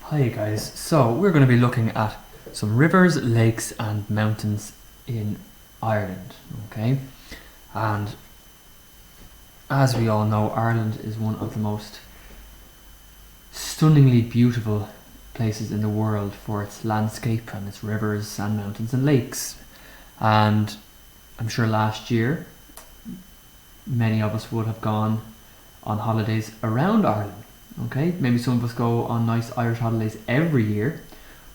Hi guys, so we're going to be looking at some rivers, lakes and mountains in Ireland, okay? And as we all know, Ireland is one of the most stunningly beautiful places in the world for its landscape and its rivers and mountains and lakes. And I'm sure last year many of us would have gone on holidays around Ireland. Okay, maybe some of us go on nice Irish holidays every year,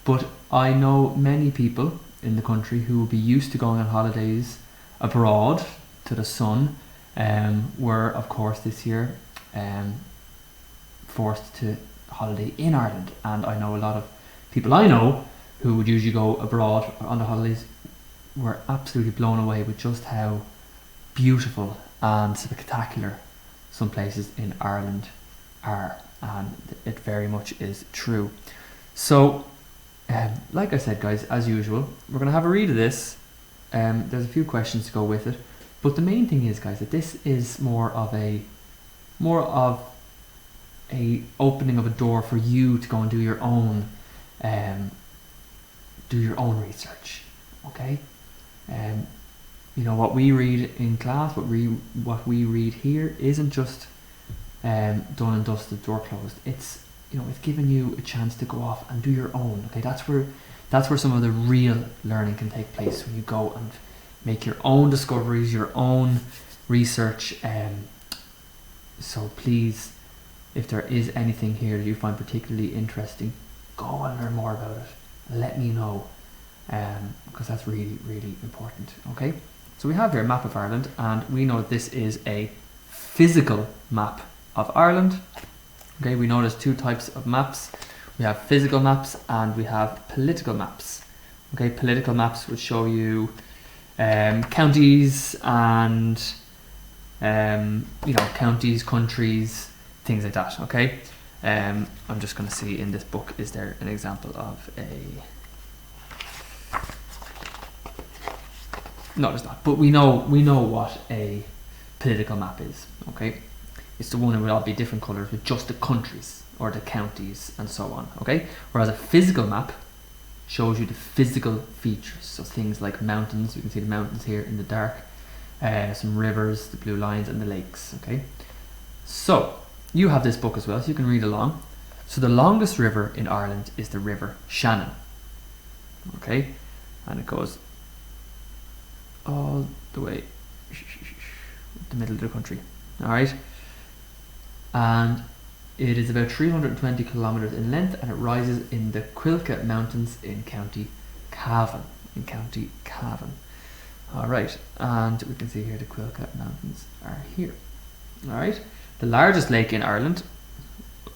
but I know many people in the country who will be used to going on holidays abroad to the sun, were of course this year forced to holiday in Ireland. And I know a lot of people I know who would usually go abroad on the holidays were absolutely blown away with just how beautiful and spectacular some places in Ireland are, and it very much is true. So like I said guys, as usual, we're going to have a read of this. There's a few questions to go with it, but the main thing is guys that this is more of a opening of a door for you to go and do your own research. Okay, you know, what we read in class, what we read here isn't just done and dusted, door closed. It's, you know, it's giving you a chance to go off and do your own. Okay, that's where some of the real learning can take place, when you go and make your own discoveries, your own research. So please, if there is anything here that you find particularly interesting, go and learn more about it. Let me know, because that's really, really important. Okay, so we have here a map of Ireland, and we know that this is a physical map of Ireland. Okay, we know there's two types of maps. We have physical maps and we have political maps. Okay, political maps would show you counties and you know, counties, countries, things like that. Okay, I'm just going to see in this book, is there an example of a... No, there's not, but we know what a political map is. Okay, it's the one that will all be different colours with just the countries or the counties and so on. Okay, whereas a physical map shows you the physical features, so things like mountains. You can see the mountains here in the dark, some rivers, the blue lines, and the lakes. Okay, so you have this book as well, so you can read along. So the longest river in Ireland is the River Shannon. Okay, and it goes all the way the middle of the country. All right, and it is about 320 kilometers in length, and it rises in the Quilca Mountains in County Cavan. All right, and we can see here the Quilca Mountains are here. All right, the largest lake in Ireland,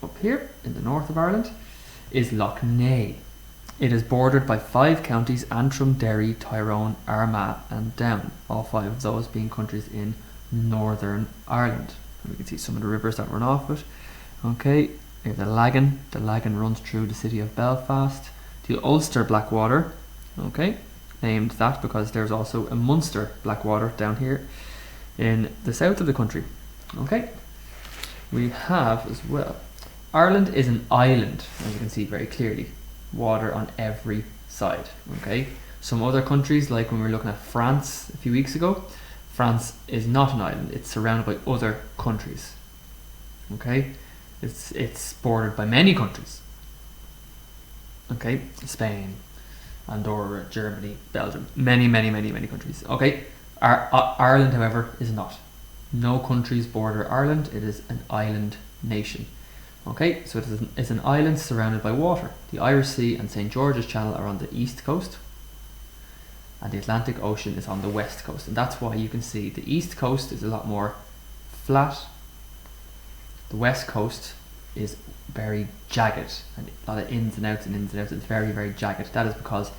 up here in the north of Ireland, is Lochnay. It is bordered by 5 counties: Antrim, Derry, Tyrone, Armagh and Down, all 5 of those being countries in Northern Ireland. And we can see some of the rivers that run off it. Okay, we have the Lagoon. The Lagoon runs through the city of Belfast. The Ulster Blackwater, okay, named that because there's also a Munster Blackwater down here in the south of the country. Okay, we have as well, Ireland is an island, as you can see very clearly. Water on every side. Okay, some other countries, like when we were looking at France a few weeks ago, France is not an island. It's surrounded by other countries. Okay, it's bordered by many countries. Okay, Spain, Andorra, Germany, Belgium, many countries. Okay, Ireland, however, is not. No countries border Ireland. It is an island nation. Okay, so it's an island surrounded by water. The Irish Sea and St. George's Channel are on the east coast, and the Atlantic Ocean is on the west coast. And that's why you can see the east coast is a lot more flat. The west coast is very jagged, and a lot of ins and outs. It's very, very jagged. That is because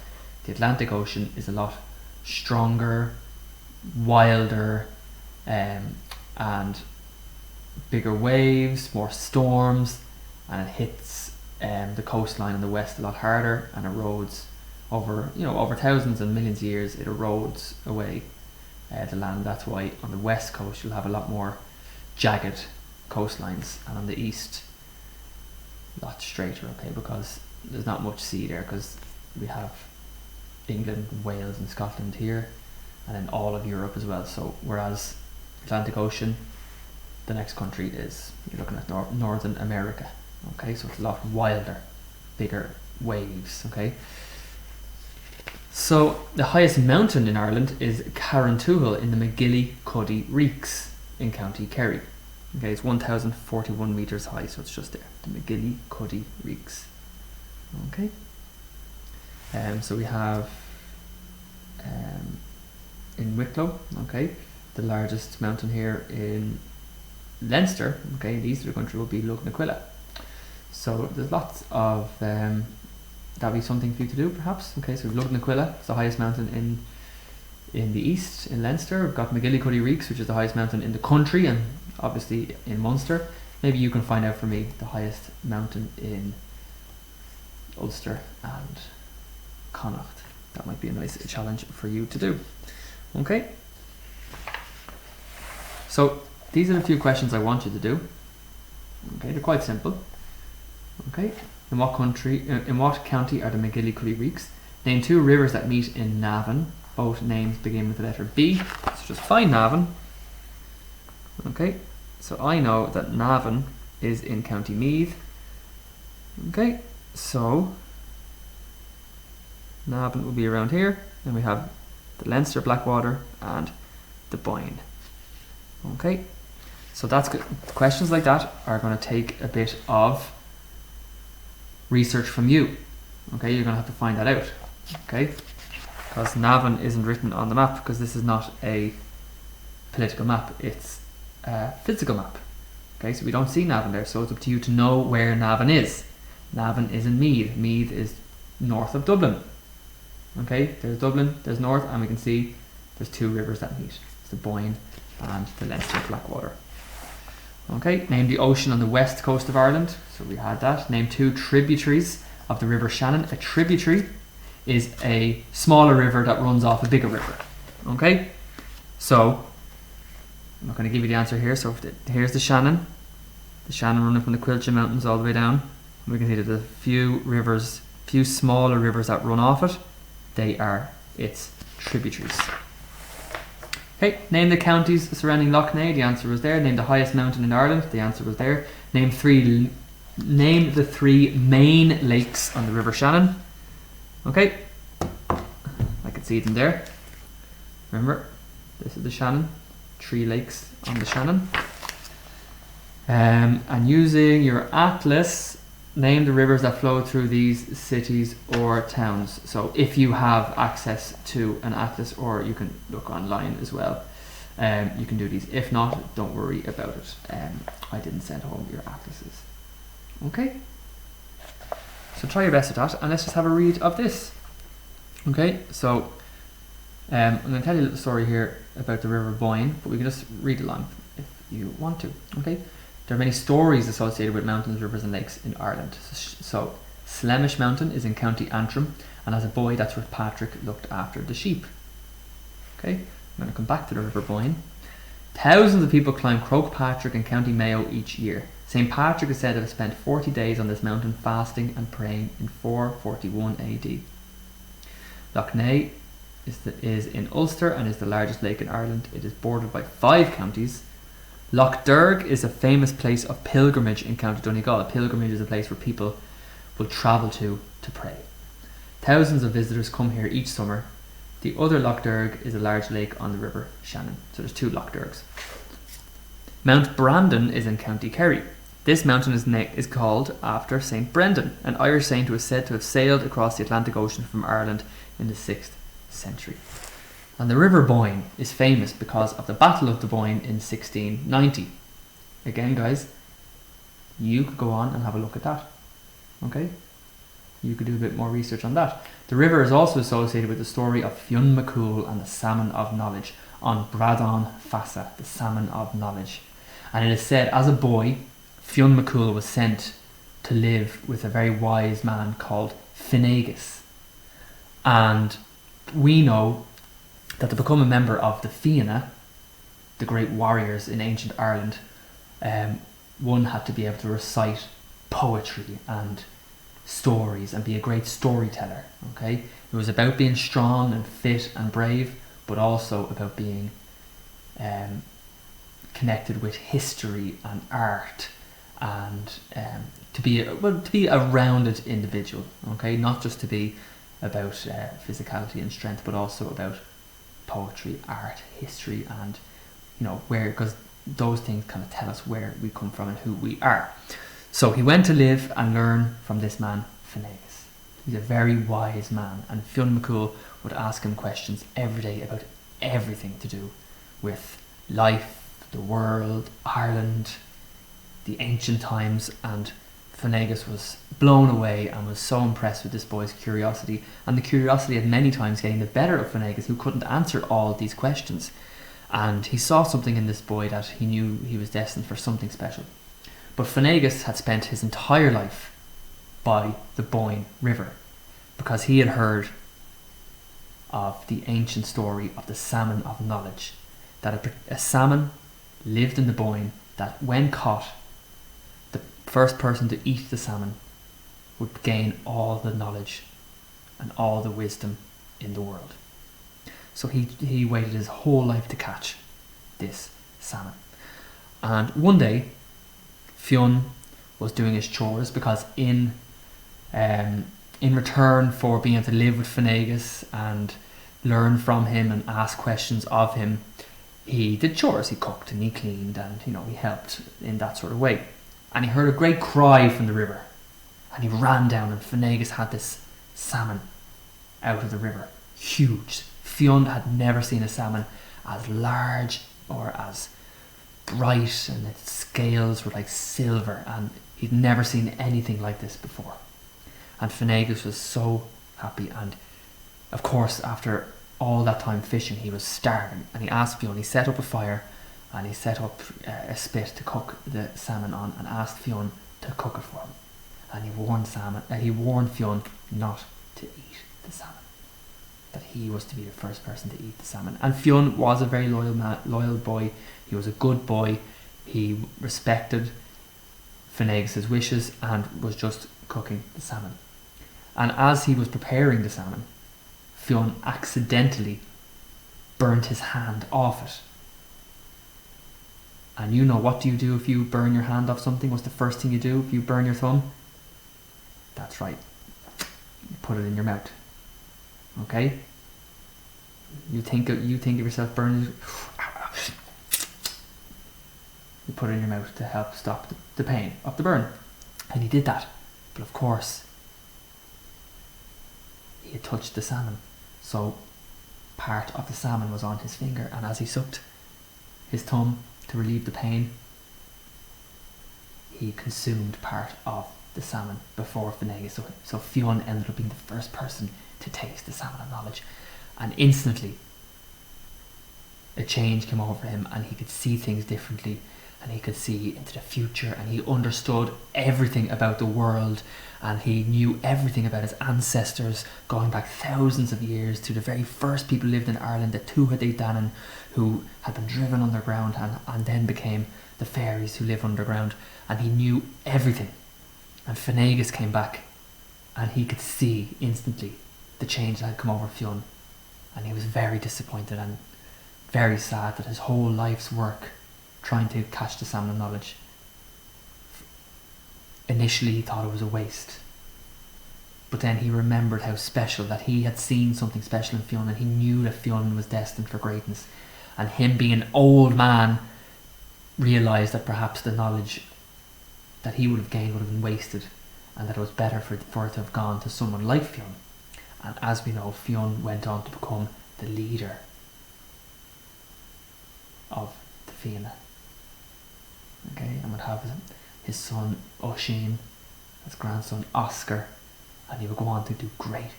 the Atlantic Ocean is a lot stronger, wilder, and bigger waves, more storms, and it hits the coastline in the west a lot harder, and erodes over thousands and millions of years. It erodes away the land. That's why on the west coast you'll have a lot more jagged coastlines, and on the east a lot straighter, okay, because there's not much sea there, because we have England, Wales and Scotland here, and then all of Europe as well. So whereas Atlantic Ocean, the next country is, you're looking at Northern America, okay, so it's a lot wilder, bigger waves, okay. So the highest mountain in Ireland is Carrauntoohil in the McGilly-Cuddy Reeks in County Kerry. Okay, it's 1,041 metres high, so it's just there, the McGilly-Cuddy Reeks. Okay. So we have in Wicklow, okay, the largest mountain here in Leinster, okay, the east of the country will be Lochnay. So there's lots of that'll be something for you to do, perhaps. Okay, so Lochnay, it's the highest mountain in the east in Leinster. We've got McGilly-Cuddy Reeks, which is the highest mountain in the country, and obviously in Munster. Maybe you can find out for me the highest mountain in Ulster and Connacht. That might be a nice challenge for you to do. Okay. So these are the few questions I want you to do. Okay, they're quite simple. Okay. In what county are the McGilly-Cuddy Reeks? Name 2 rivers that meet in Navan. Both names begin with the letter B. So just find Navan. Okay. So I know that Navan is in County Meath. Okay. So Navan will be around here. And we have the Leinster Blackwater and the Boyne. Okay. So that's good. Questions like that are going to take a bit of research from you. Okay, you're going to have to find that out. Okay, because Navan isn't written on the map, because this is not a political map, it's a physical map. Okay, so we don't see Navan there, so it's up to you to know where Navan is. Navan is in Meath. Meath is north of Dublin. Okay, there's Dublin, there's north, and we can see there's 2 rivers that meet. It's the Boyne and the Leinster Blackwater. Okay, name the ocean on the west coast of Ireland. So we had that. Name 2 tributaries of the River Shannon. A tributary is a smaller river that runs off a bigger river. Okay, so I'm not going to give you the answer here. So here's the Shannon running from the Quilcha Mountains all the way down. We can see that there's a few smaller rivers that run off it. They are its tributaries. Okay, name the counties surrounding Lochnay. The answer was there. Name the highest mountain in Ireland. The answer was there. Name the 3 main lakes on the River Shannon. Okay, I can see them there. Remember, this is the Shannon. 3 lakes on the Shannon. And using your atlas, name the rivers that flow through these cities or towns. So if you have access to an atlas, or you can look online as well, you can do these. If not, don't worry about it. I didn't send home your atlases. Okay, so try your best at that, and let's just have a read of this. Okay, so I'm going to tell you a little story here about the River Boyne, but we can just read along if you want to. Okay. There are many stories associated with mountains, rivers and lakes in Ireland. So Slemish Mountain is in County Antrim, and as a boy that's where Patrick looked after the sheep. Okay, I'm going to come back to the River Boyne. Thousands of people climb Croagh Patrick in County Mayo each year. St. Patrick is said to have spent 40 days on this mountain fasting and praying in 441 AD. Lochnay is in Ulster and is the largest lake in Ireland. It is bordered by 5 counties. Loch Derg is a famous place of pilgrimage in County Donegal. A pilgrimage is a place where people will travel to pray. Thousands of visitors come here each summer. The other Loch Derg is a large lake on the River Shannon. So there's 2 Loch Dergs. Mount Brandon is in County Kerry. This mountain is called after St. Brendan, an Irish saint who is said to have sailed across the Atlantic Ocean from Ireland in the 6th century. And the River Boyne is famous because of the Battle of the Boyne in 1690. Again, guys, you could go on and have a look at that. Okay? You could do a bit more research on that. The river is also associated with the story of Fion Mccool and the Salmon of Knowledge on Bradán Fassa, the Salmon of Knowledge. And it is said, as a boy, Fion Mccool was sent to live with a very wise man called Finnegas. And we know that to become a member of the Fianna, the great warriors in ancient Ireland, one had to be able to recite poetry and stories and be a great storyteller. Okay, it was about being strong and fit and brave, but also about being connected with history and art, and to be a rounded individual. Okay, not just to be about physicality and strength, but also about poetry, art, history, and where, because those things kind of tell us where we come from and who we are. So he went to live and learn from this man, Finnegas. He's a very wise man, and Fion Mccool would ask him questions every day about everything to do with life, the world, Ireland, the ancient times, and Finnegas was blown away and was so impressed with this boy's curiosity, and the curiosity had many times getting the better of Finnegas, who couldn't answer all of these questions. And he saw something in this boy that he knew he was destined for something special. But Finnegas had spent his entire life by the Boyne River, because he had heard of the ancient story of the salmon of knowledge, that a salmon lived in the Boyne, that when caught, the first person to eat the salmon would gain all the knowledge and all the wisdom in the world. So he waited his whole life to catch this salmon. And one day, Fion was doing his chores, because in return for being able to live with Finnegas and learn from him and ask questions of him, he did chores. He cooked and he cleaned, and he helped in that sort of way. And he heard a great cry from the river, and he ran down, and Finnegas had this salmon out of the river, huge. Fion had never seen a salmon as large or as bright, and its scales were like silver, and he'd never seen anything like this before. And Finnegas was so happy, and of course after all that time fishing he was starving, and he asked Fion, he set up a fire and he set up a spit to cook the salmon on, and asked Fion to cook it for him, and he warned Fion not to eat the salmon, that he was to be the first person to eat the salmon. And Fion was a very loyal boy. He was a good boy. He respected Finnegas' wishes and was just cooking the salmon. And as he was preparing the salmon, Fion accidentally burnt his hand off it. And what do you do if you burn your hand off something? What's the first thing you do if you burn your thumb? That's right, you put it in your mouth. Okay? You think of yourself burning, you put it in your mouth to help stop the pain of the burn. And he did that. But of course, he had touched the salmon, so part of the salmon was on his finger, and as he sucked his thumb to relieve the pain, he consumed part of the salmon before Finnegas. So Fion ended up being the first person to taste the salmon of knowledge, and instantly a change came over him, and he could see things differently, and he could see into the future, and he understood everything about the world, and he knew everything about his ancestors going back thousands of years to the very first people who lived in Ireland, the Tuatha Danann, who had been driven underground and then became the fairies who live underground, and he knew everything. And Finnegas came back, and he could see instantly the change that had come over Fion, and he was very disappointed and very sad that his whole life's work trying to catch the salmon of knowledge, initially he thought it was a waste, but then he remembered how special, that he had seen something special in Fion, and he knew that Fion was destined for greatness, and him being an old man realised that perhaps the knowledge that he would have gained would have been wasted, and that it was better for it to have gone to someone like Fion. And as we know, Fion went on to become the leader of the Fianna. Okay, and would have his son Oisin, his grandson Oscar, and he would go on to do great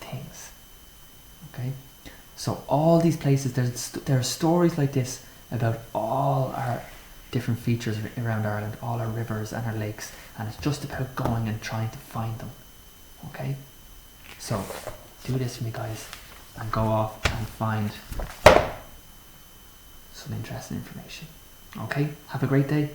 things. Okay, so all these places, there are stories like this about all our different features around Ireland, all our rivers and our lakes, and it's just about going and trying to find them. Okay, so do this for me, guys, and go off and find some interesting information. Okay, have a great day.